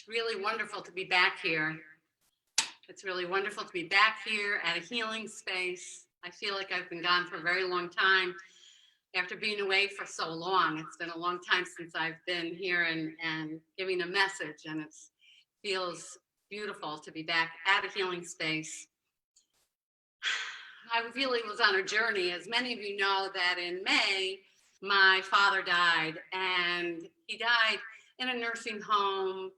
It's really wonderful to be back here. It's really wonderful to be back here at a healing space. I feel like I've been gone for a very long time after being away for so long. It's been a long time since I've been here and giving a message, and it feels beautiful to be back at a healing space. I really was on a journey. As many of you know, that in May, my father died, and he died in a nursing home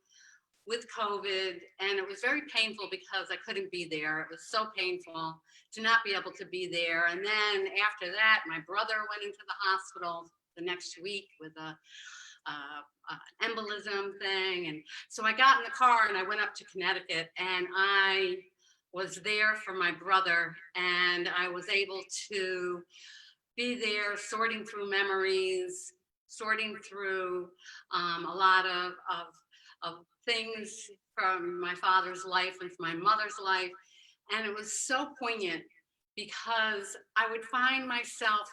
with COVID, and it was very painful because I couldn't be there. It was so painful to not be able to be there. And then after that, my brother went into the hospital the next week with a embolism thing. And so I got in the car and I went up to Connecticut, and I was there for my brother, and I was able to be there sorting through memories, sorting through a lot of things from my father's life and from my mother's life. And it was so poignant because I would find myself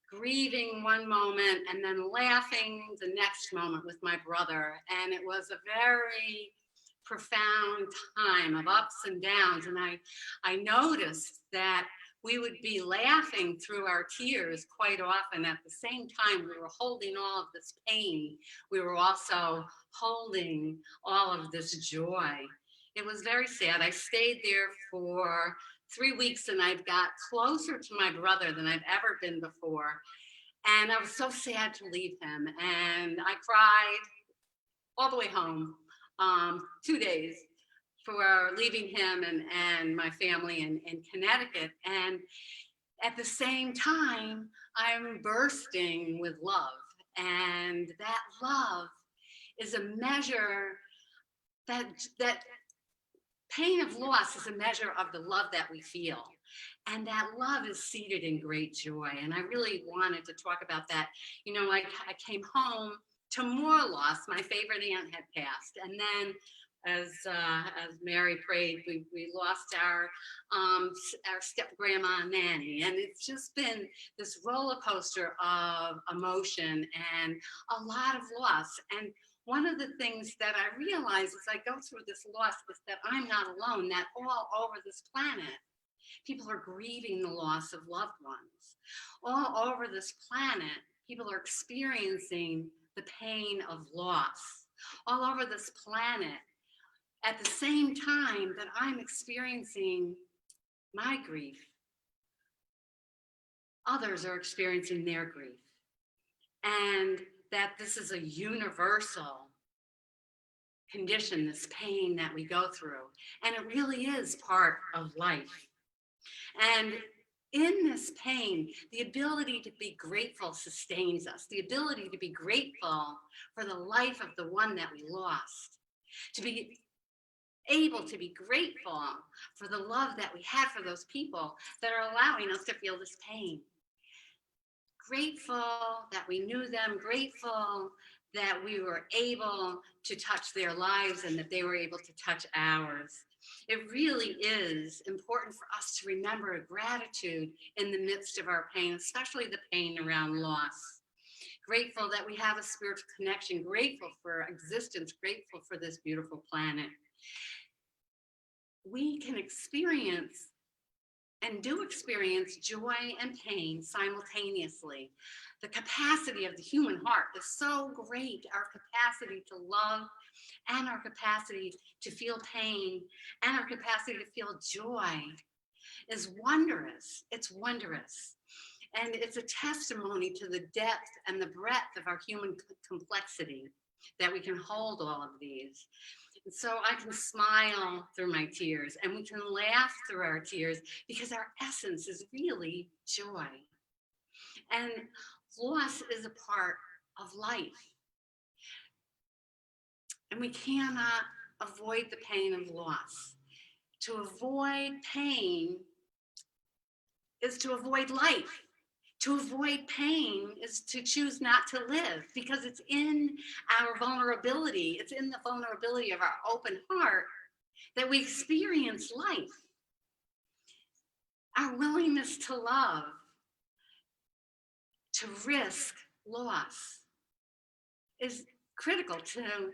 grieving one moment and then laughing the next moment with my brother. And it was a very profound time of ups and downs. And I noticed that we would be laughing through our tears quite often. At the same time, we were holding all of this pain. We were also holding all of this joy. It was very sad. I stayed there for 3 weeks, and I got closer to my brother than I've ever been before. And I was so sad to leave him. And I cried all the way home, 2 days for leaving him and my family in Connecticut. And at the same time, I'm bursting with love. And that love is a measure that pain of loss is a measure of the love that we feel. And that love is seated in great joy. And I really wanted to talk about that. You know, I came home to more loss. My favorite aunt had passed. And then as Mary prayed, we lost our step grandma Nanny, and it's just been this roller coaster of emotion and a lot of loss. And one of the things that I realize as I go through this loss is that I'm not alone, that all over this planet, people are grieving the loss of loved ones. All over this planet, people are experiencing the pain of loss. All over this planet, at the same time that I'm experiencing my grief, others are experiencing their grief. And that this is a universal condition, this pain that we go through. And it really is part of life. And in this pain, the ability to be grateful sustains us. The ability to be grateful for the life of the one that we lost. To be able to be grateful for the love that we had for those people that are allowing us to feel this pain. Grateful that we knew them, grateful that we were able to touch their lives and that they were able to touch ours. It really is important for us to remember gratitude in the midst of our pain, especially the pain around loss. Grateful that we have a spiritual connection, grateful for existence, grateful for this beautiful planet. We can experience and do experience joy and pain simultaneously. The capacity of the human heart is so great. Our capacity to love and our capacity to feel pain and our capacity to feel joy is wondrous. It's wondrous. And it's a testimony to the depth and the breadth of our human complexity that we can hold all of these. And so I can smile through my tears, and we can laugh through our tears because our essence is really joy. And loss is a part of life. And we cannot avoid the pain of loss. To avoid pain is to avoid life. To avoid pain is to choose not to live, because it's in our vulnerability, it's in the vulnerability of our open heart that we experience life. Our willingness to love, to risk loss, is critical to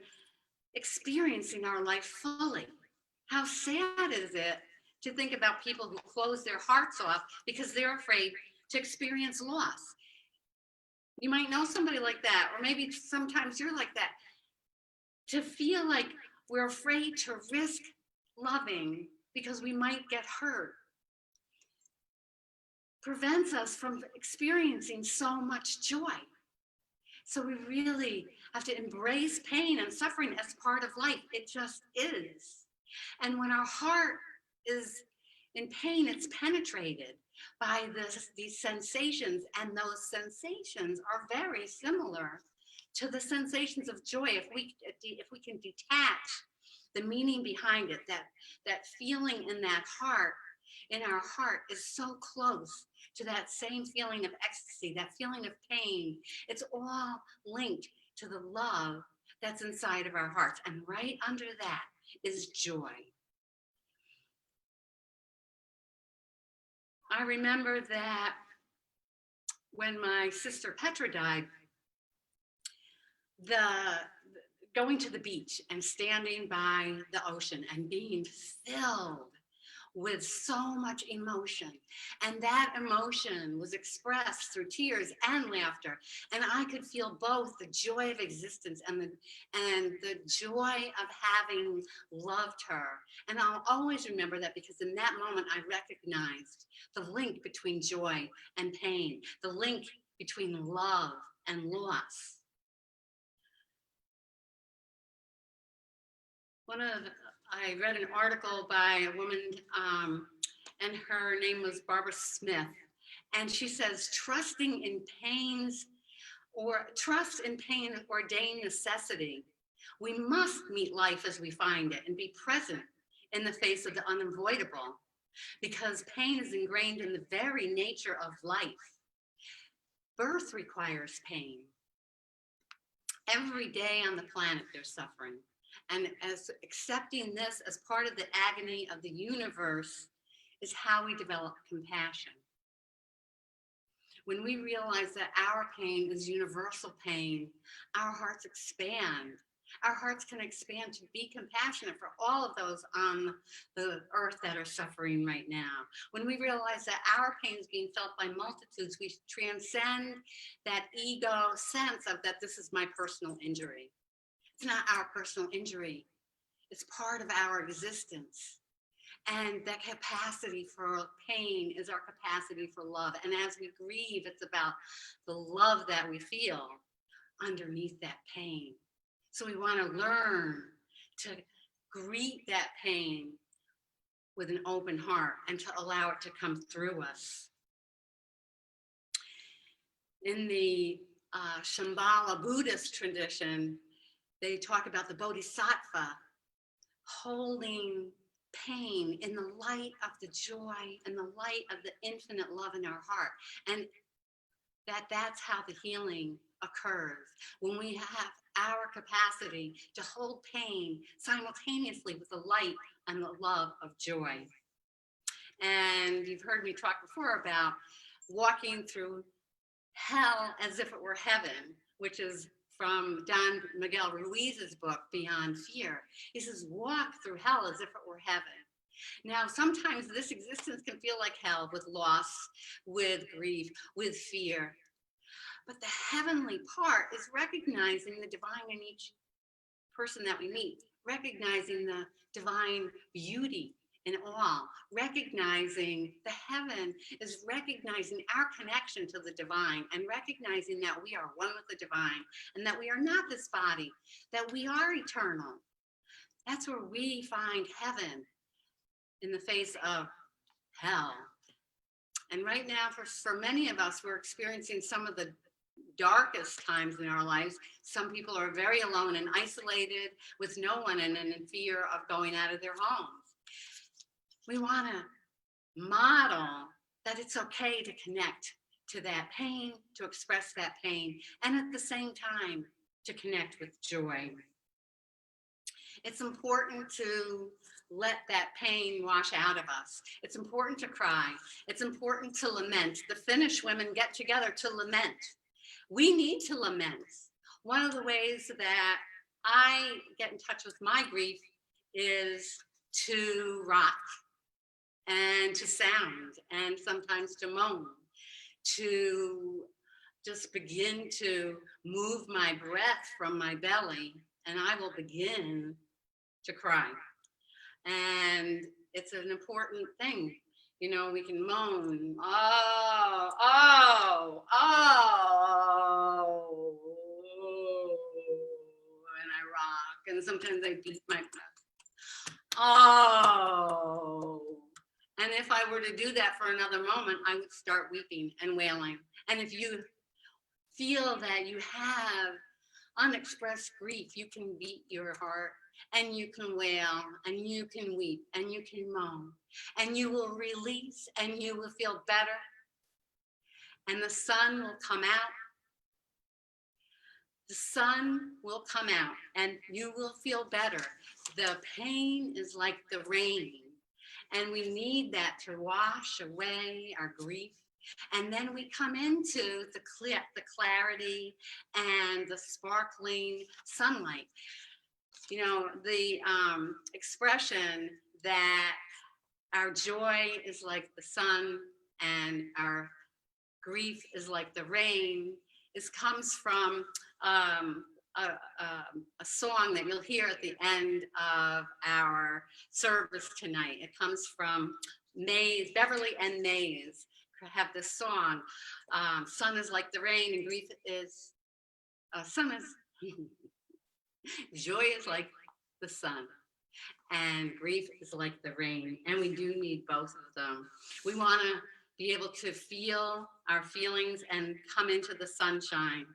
experiencing our life fully. How sad is it to think about people who close their hearts off because they're afraid to experience loss? You might know somebody like that, or maybe sometimes you're like that. To feel like we're afraid to risk loving because we might get hurt prevents us from experiencing so much joy. So we really have to embrace pain and suffering as part of life. It just is. And when our heart is in pain, it's penetrated by these sensations, and those sensations are very similar to the sensations of joy. If we can detach the meaning behind it, that feeling in our heart is so close to that same feeling of ecstasy, that feeling of pain. It's all linked to the love that's inside of our hearts. And right under that is joy. I remember that when my sister Petra died, going to the beach and standing by the ocean and being filled with so much emotion. And that emotion was expressed through tears and laughter. And I could feel both the joy of existence and the joy of having loved her. And I'll always remember that, because in that moment I recognized the link between joy and pain, the link between love and loss. I read an article by a woman, and her name was Barbara Smith, and she says, trust in pain ordained necessity. We must meet life as we find it and be present in the face of the unavoidable, because pain is ingrained in the very nature of life. Birth requires pain. Every day on the planet there's suffering. And as accepting this as part of the agony of the universe is how we develop compassion. When we realize that our pain is universal pain, our hearts expand. Our hearts can expand to be compassionate for all of those on the earth that are suffering right now. When we realize that our pain is being felt by multitudes, we transcend that ego sense of that this is my personal injury. It's not our personal injury. It's part of our existence. And that capacity for pain is our capacity for love. And as we grieve, it's about the love that we feel underneath that pain. So we want to learn to greet that pain with an open heart and to allow it to come through us. In the Shambhala Buddhist tradition, they talk about the bodhisattva holding pain in the light of the joy and the light of the infinite love in our heart. And that's how the healing occurs, when we have our capacity to hold pain simultaneously with the light and the love of joy. And you've heard me talk before about walking through hell as if it were heaven, which is from Don Miguel Ruiz's book, Beyond Fear. He says, walk through hell as if it were heaven. Now, sometimes this existence can feel like hell, with loss, with grief, with fear. But the heavenly part is recognizing the divine in each person that we meet, recognizing the divine beauty in all, recognizing the heaven is recognizing our connection to the divine, and recognizing that we are one with the divine, and that we are not this body, that we are eternal. That's where we find heaven, in the face of hell. And right now, for many of us, we're experiencing some of the darkest times in our lives. Some people are very alone and isolated with no one, and in fear of going out of their homes. We want to model that it's okay to connect to that pain, to express that pain, and at the same time, to connect with joy. It's important to let that pain wash out of us. It's important to cry. It's important to lament. The Finnish women get together to lament. We need to lament. One of the ways that I get in touch with my grief is to rock and to sound and sometimes to moan, to just begin to move my breath from my belly, and I will begin to cry. And it's an important thing. You know, we can moan, oh, oh, oh, and I rock, and sometimes I beat my breath. Oh. And if I were to do that for another moment, I would start weeping and wailing. And if you feel that you have unexpressed grief, you can beat your heart and you can wail and you can weep and you can moan and you will release and you will feel better and the sun will come out. The sun will come out and you will feel better. The pain is like the rain and we need that to wash away our grief. And then we come into the clarity and the sparkling sunlight. You know, the expression that our joy is like the sun and our grief is like the rain comes from a song that you'll hear at the end of our service tonight. It comes from Mays, Beverly and Mays have this song. Sun is like the rain and grief is, sun is, joy is like the sun and grief is like the rain. And we do need both of them. We want to be able to feel our feelings and come into the sunshine.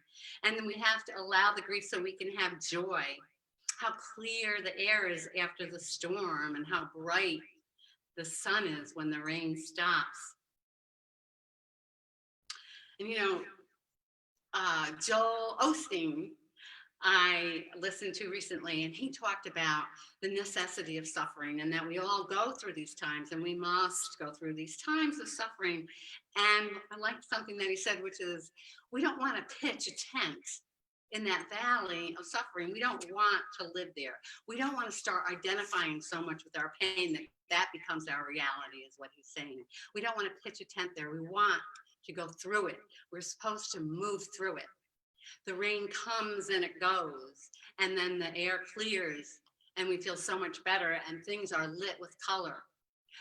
And then we have to allow the grief so we can have joy. How clear the air is after the storm and how bright the sun is when the rain stops. And you know, Joel Osteen, I listened to recently, and he talked about the necessity of suffering and that we all go through these times and we must go through these times of suffering. And I liked something that he said, which is, we don't want to pitch a tent in that valley of suffering. We don't want to live there. We don't want to start identifying so much with our pain that that becomes our reality, is what he's saying. We don't want to pitch a tent there. We want to go through it. We're supposed to move through it. The rain comes and it goes, and then the air clears and we feel so much better and things are lit with color.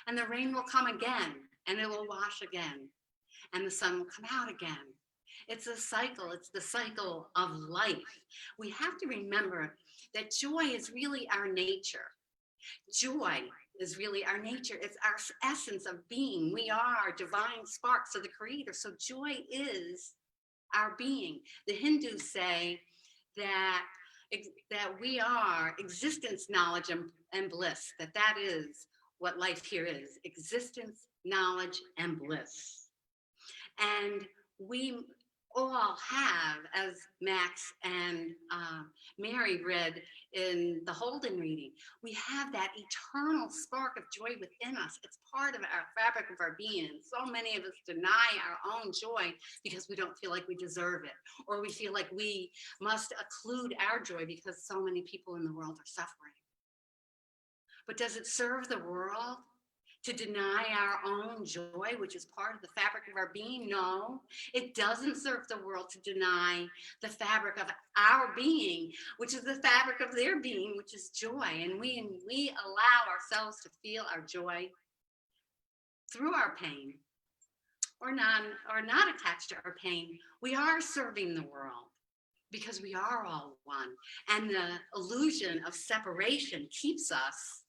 And the rain will come again and it will wash again and the sun will come out again. It's a cycle. It's the cycle of life. We have to remember that joy is really our nature. Joy is really our nature. It's our essence of being. We are divine sparks of the Creator. So joy is our being. The Hindus say that we are existence, knowledge, and bliss, that is what life here is: existence, knowledge, and bliss. And we all have, as Max and Mary read in the Holden reading, we have that eternal spark of joy within us. It's part of our fabric of our being. So many of us deny our own joy because we don't feel like we deserve it, or we feel like we must occlude our joy because so many people in the world are suffering. But does it serve the world to deny our own joy, which is part of the fabric of our being? No, it doesn't serve the world to deny the fabric of our being, which is the fabric of their being, which is joy. And we allow ourselves to feel our joy through our pain, or not attached to our pain, we are serving the world, because we are all one. And the illusion of separation keeps us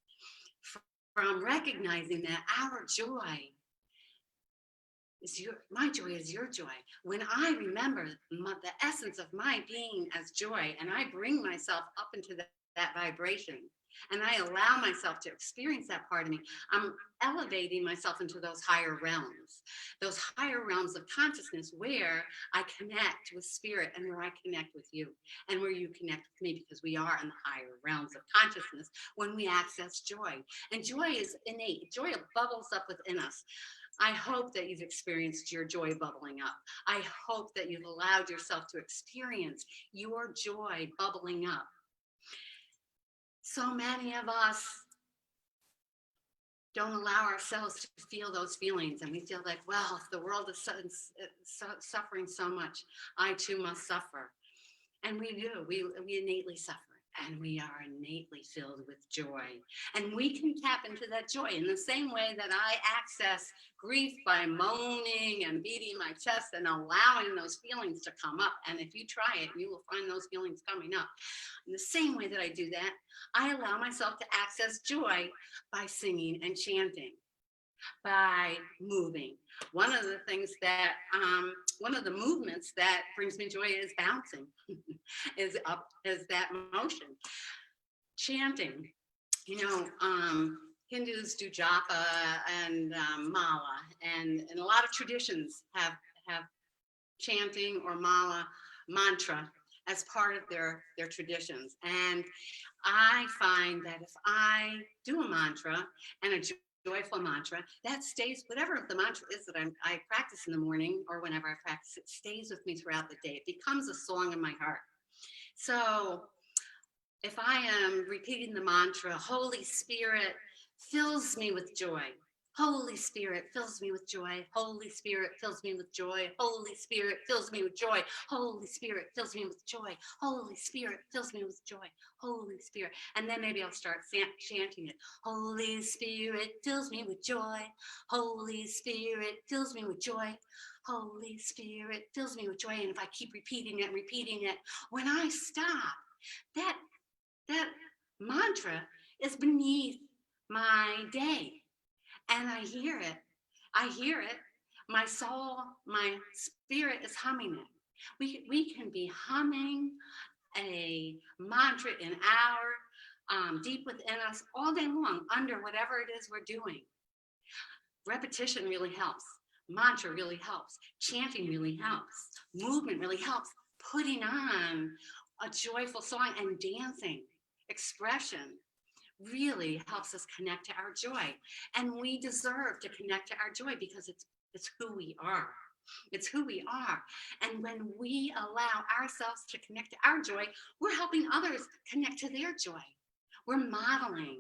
from recognizing that our joy is my joy is your joy. When I remember the essence of my being as joy, and I bring myself up into that vibration, and I allow myself to experience that part of me, I'm elevating myself into those higher realms of consciousness, where I connect with spirit and where I connect with you and where you connect with me, because we are in the higher realms of consciousness when we access joy. And joy is innate. Joy bubbles up within us. I hope that you've experienced your joy bubbling up. I hope that you've allowed yourself to experience your joy bubbling up. So many of us don't allow ourselves to feel those feelings, and we feel like, well, if the world is suffering so much, I too must suffer. And we do. We innately suffer, and we are innately filled with joy. And we can tap into that joy in the same way that I access grief by moaning and beating my chest and allowing those feelings to come up. And if you try it, you will find those feelings coming up. In the same way that I do that, I allow myself to access joy by singing and chanting, by moving. One of the things that, one of the movements that brings me joy is bouncing, is that motion. Chanting, Hindus do japa and mala, and a lot of traditions have chanting or mala mantra as part of their traditions. And I find that if I do a mantra and a joyful mantra, that stays, whatever the mantra is that I practice in the morning or whenever I practice, it stays with me throughout the day. It becomes a song in my heart. So if I am repeating the mantra, Holy Spirit fills me with joy. Holy Spirit fills me with joy. Holy Spirit fills me with joy. Holy Spirit fills me with joy. Holy Spirit fills me with joy. Holy Spirit fills me with joy. Holy Spirit. And then maybe I'll start chanting it. Holy Spirit fills me with joy. Holy Spirit fills me with joy. Holy Spirit fills me with joy. And if I keep repeating it, when I stop, that mantra is beneath my day. And I hear it. My soul, my spirit is humming it. We can be humming a mantra in deep within us all day long, under whatever it is we're doing. Repetition really helps. Mantra really helps. Chanting really helps. Movement really helps. Putting on a joyful song and dancing, expression, really helps us connect to our joy. And we deserve to connect to our joy because it's who we are. It's who we are. And when we allow ourselves to connect to our joy, we're helping others connect to their joy. We're modeling.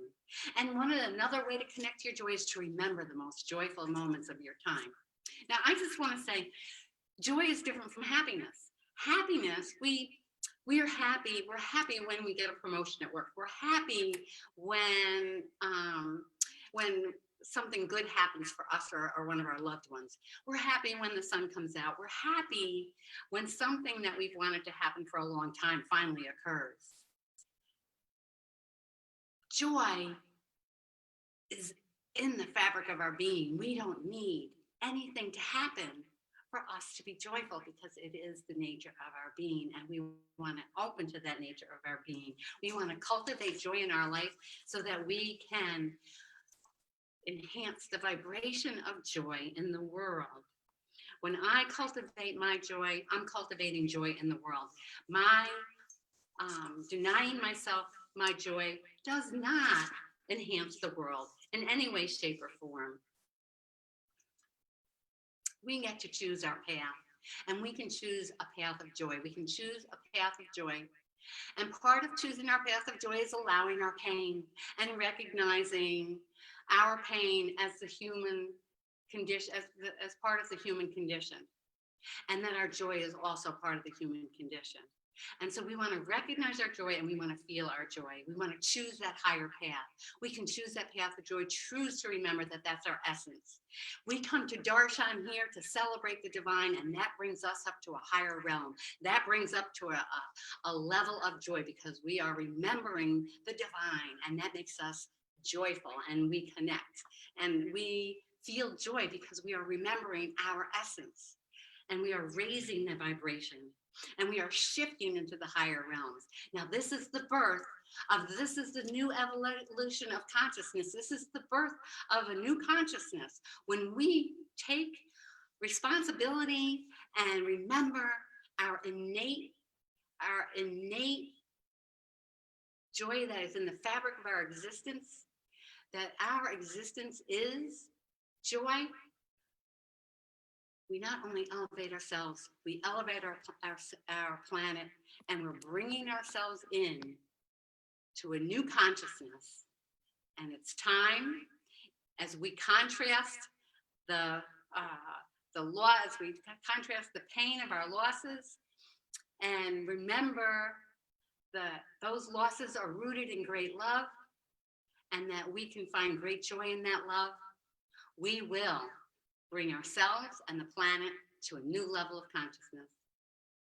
And another way to connect to your joy is to remember the most joyful moments of your time. Now, I just want to say, joy is different from happiness. Happiness, we are happy. We're happy when we get a promotion at work. We're happy when something good happens for us or one of our loved ones. We're happy when the sun comes out. We're happy when something that we've wanted to happen for a long time finally occurs. Joy is in the fabric of our being. We don't need anything to happen for us to be joyful because it is the nature of our being, and we want to open to that nature of our being. We want to cultivate joy in our life so that we can enhance the vibration of joy in the world. When I cultivate my joy, I'm cultivating joy in the world. My denying myself my joy does not enhance the world in any way, shape, or form. We get to choose our path, and we can choose a path of joy. We can choose a path of joy. And part of choosing our path of joy is allowing our pain and recognizing our pain as the human condition, as part of the human condition. And that our joy is also part of the human condition. And so we want to recognize our joy and we want to feel our joy. We want to choose that higher path. We can choose that path of joy, choose to remember that that's our essence. We come to Darshan here to celebrate the divine, and that brings us up to a higher realm. That brings up to a level of joy because we are remembering the divine, and that makes us joyful, and we connect. And we feel joy because we are remembering our essence, and we are raising the vibration. And we are shifting into the higher realms. Now, this is the new evolution of consciousness. This is the birth of a new consciousness. When we take responsibility and remember our innate joy that is in the fabric of our existence, that our existence is joy, we not only elevate ourselves, we elevate our planet, and we're bringing ourselves in to a new consciousness. And it's time, as we contrast the law, as we contrast the pain of our losses, and remember that those losses are rooted in great love, and that we can find great joy in that love, we will bring ourselves and the planet to a new level of consciousness.